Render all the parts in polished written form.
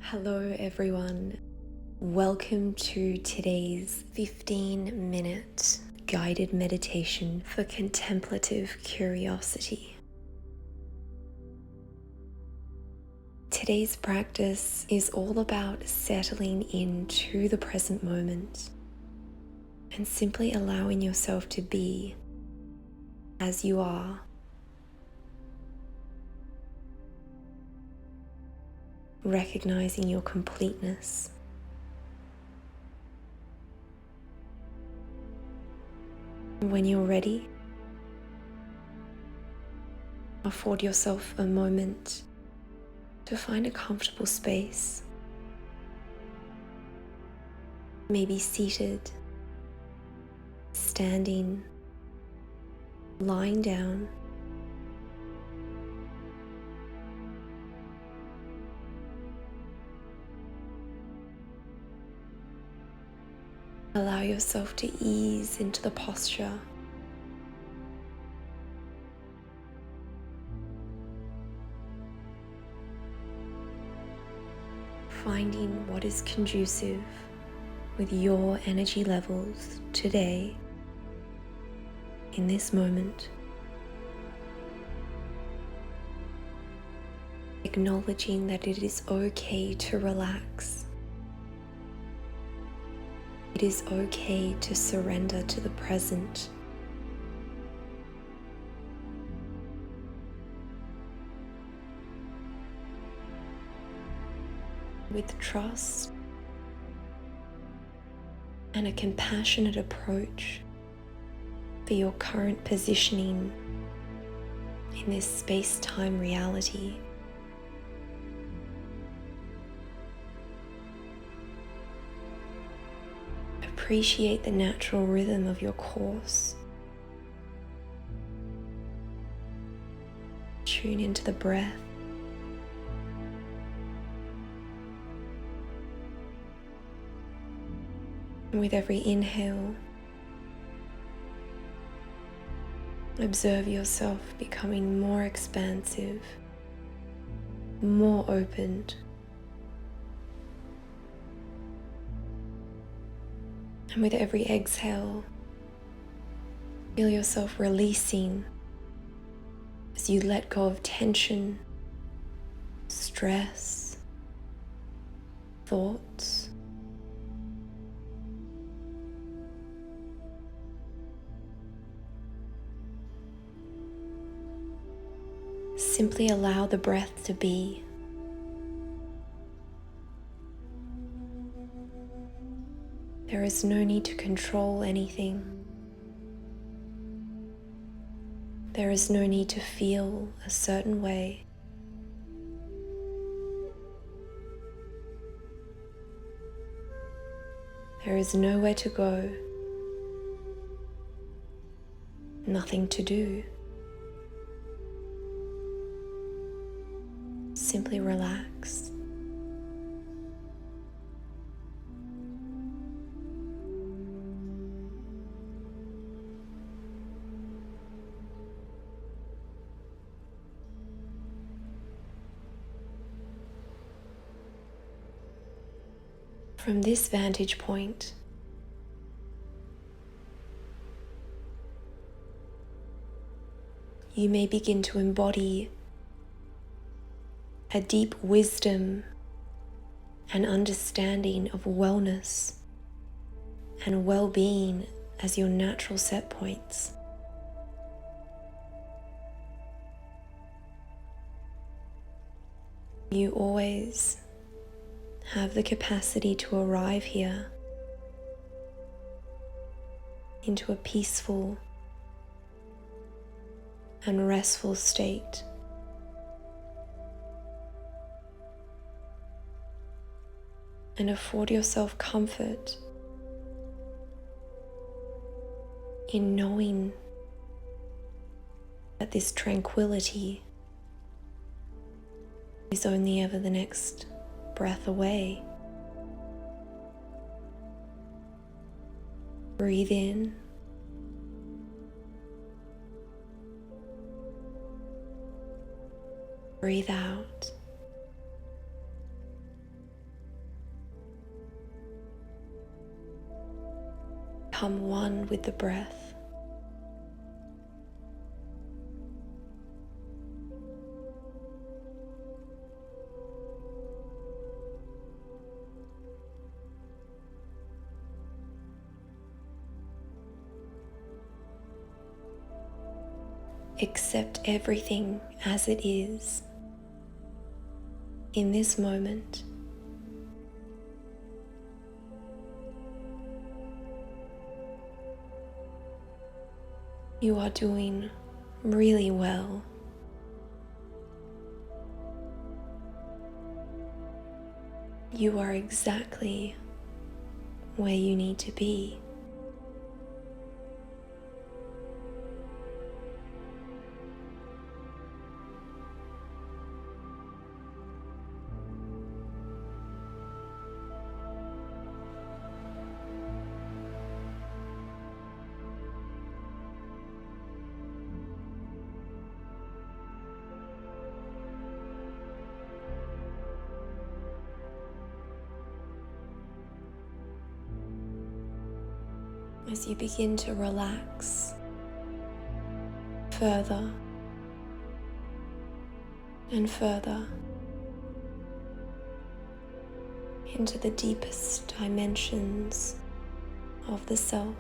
Hello everyone, welcome to today's 15-minute guided meditation for contemplative curiosity. Today's practice is all about settling into the present moment and simply allowing yourself to be as you are. Recognizing your completeness. When you're ready, afford yourself a moment to find a comfortable space. Maybe seated, standing, lying down. Allow yourself to ease into the posture. Finding what is conducive with your energy levels today, in this moment. Acknowledging that it is okay to relax. It is okay to surrender to the present. With trust and a compassionate approach for your current positioning in this space-time reality. Appreciate the natural rhythm of your course. Tune into the breath. And with every inhale, observe yourself becoming more expansive, more opened. And with every exhale, feel yourself releasing as you let go of tension, stress, thoughts. Simply allow the breath to be. There is no need to control anything. There is no need to feel a certain way. There is nowhere to go, nothing to do. Simply relax. From this vantage point, you may begin to embody a deep wisdom and understanding of wellness and well-being as your natural set points. You always have the capacity to arrive here into a peaceful and restful state. And afford yourself comfort in knowing that this tranquility is only ever the next breath away. Breathe in. Breathe out. become one with the breath. Accept everything as it is in this moment. You are doing really well. You are exactly where you need to be. As you begin to relax further and further into the deepest dimensions of the self,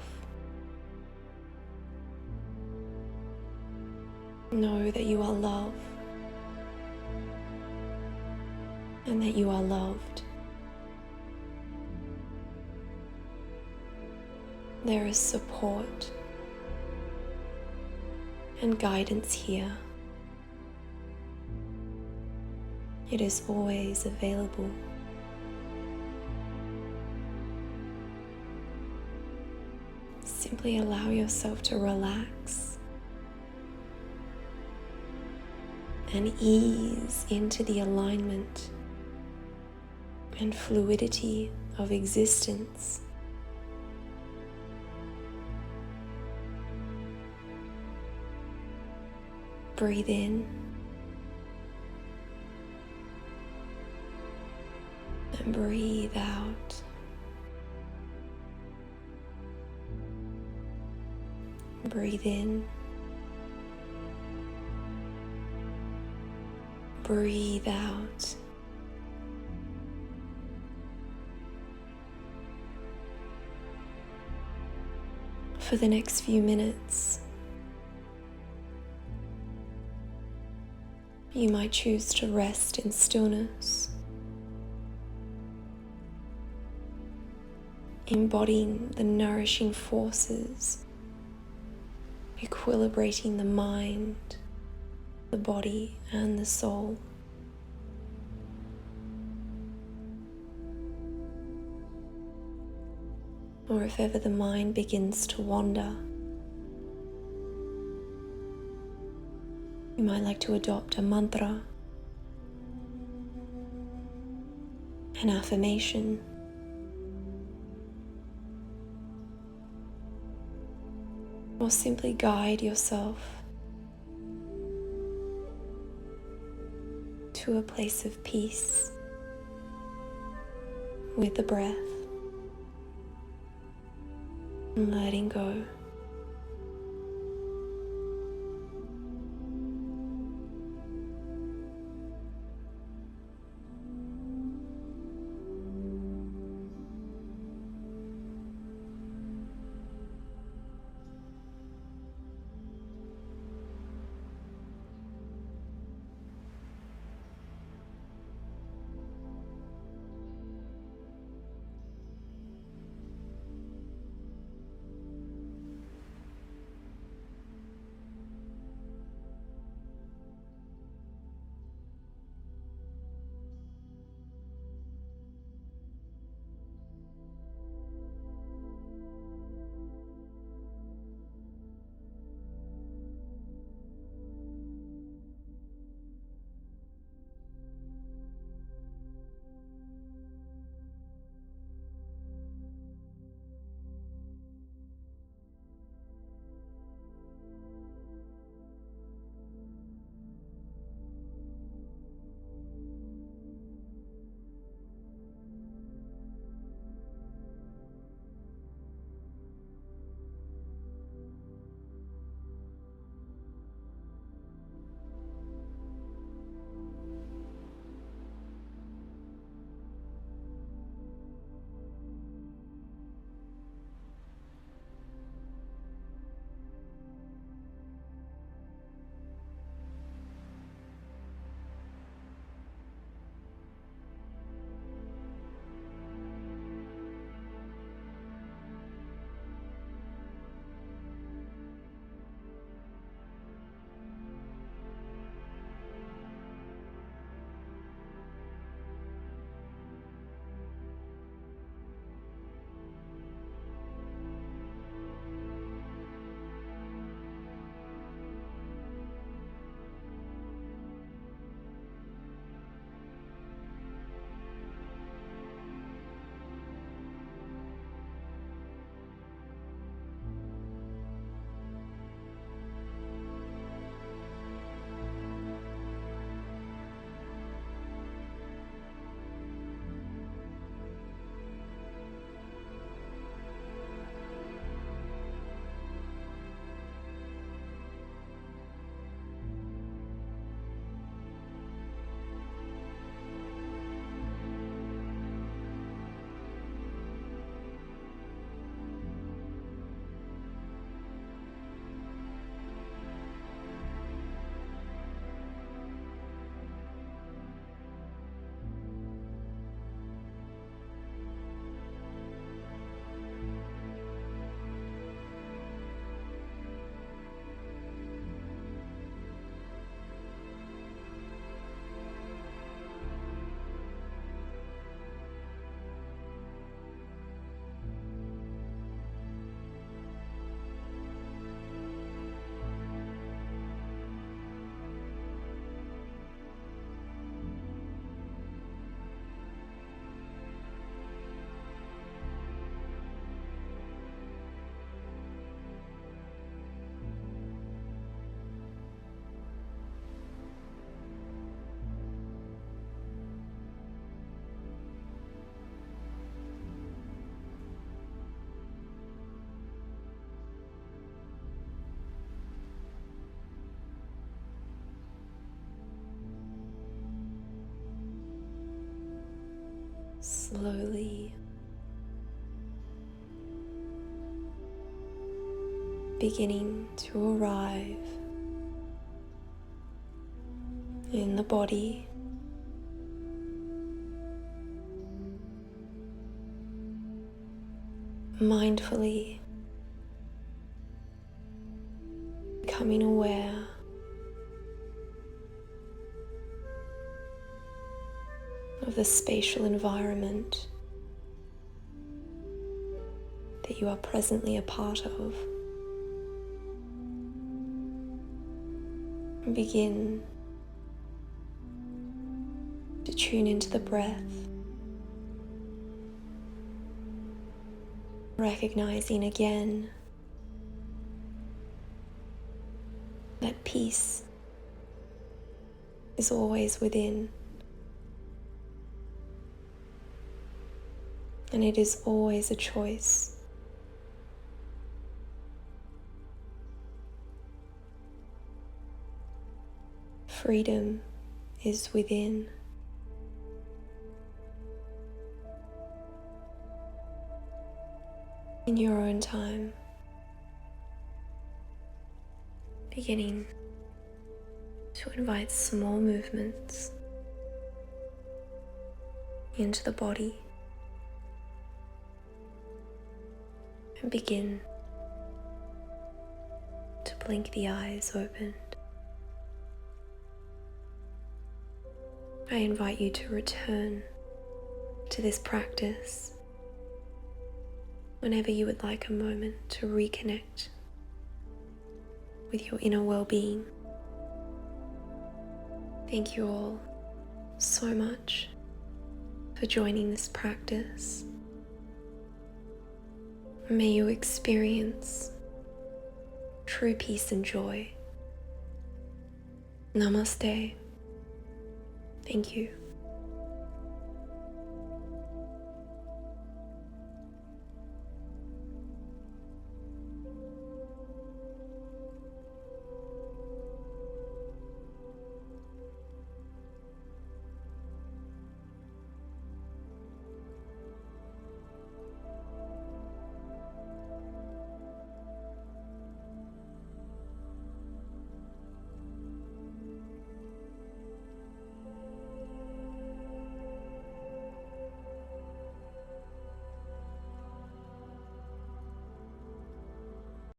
know that you are love and that you are loved. There is support and guidance here. It is always available. Simply allow yourself to relax and ease into the alignment and fluidity of existence. Breathe in and breathe out. Breathe in. Breathe out. For the next few minutes, you might choose to rest in stillness, embodying the nourishing forces, equilibrating the mind, the body, and the soul. Or if ever the mind begins to wander, you might like to adopt a mantra, an affirmation, or simply guide yourself to a place of peace with the breath and letting go. slowly beginning to arrive in the body, mindfully becoming aware of the spatial environment that you are presently a part of. And begin to tune into the breath, recognizing again that peace is always within, and it is always a choice. Freedom is within. In your own time, beginning to invite small movements into the body and begin to blink the eyes open. I invite you to return to this practice whenever you would like a moment to reconnect with your inner well-being. Thank you all so much for joining this practice. May you experience true peace and joy. Namaste. Thank you.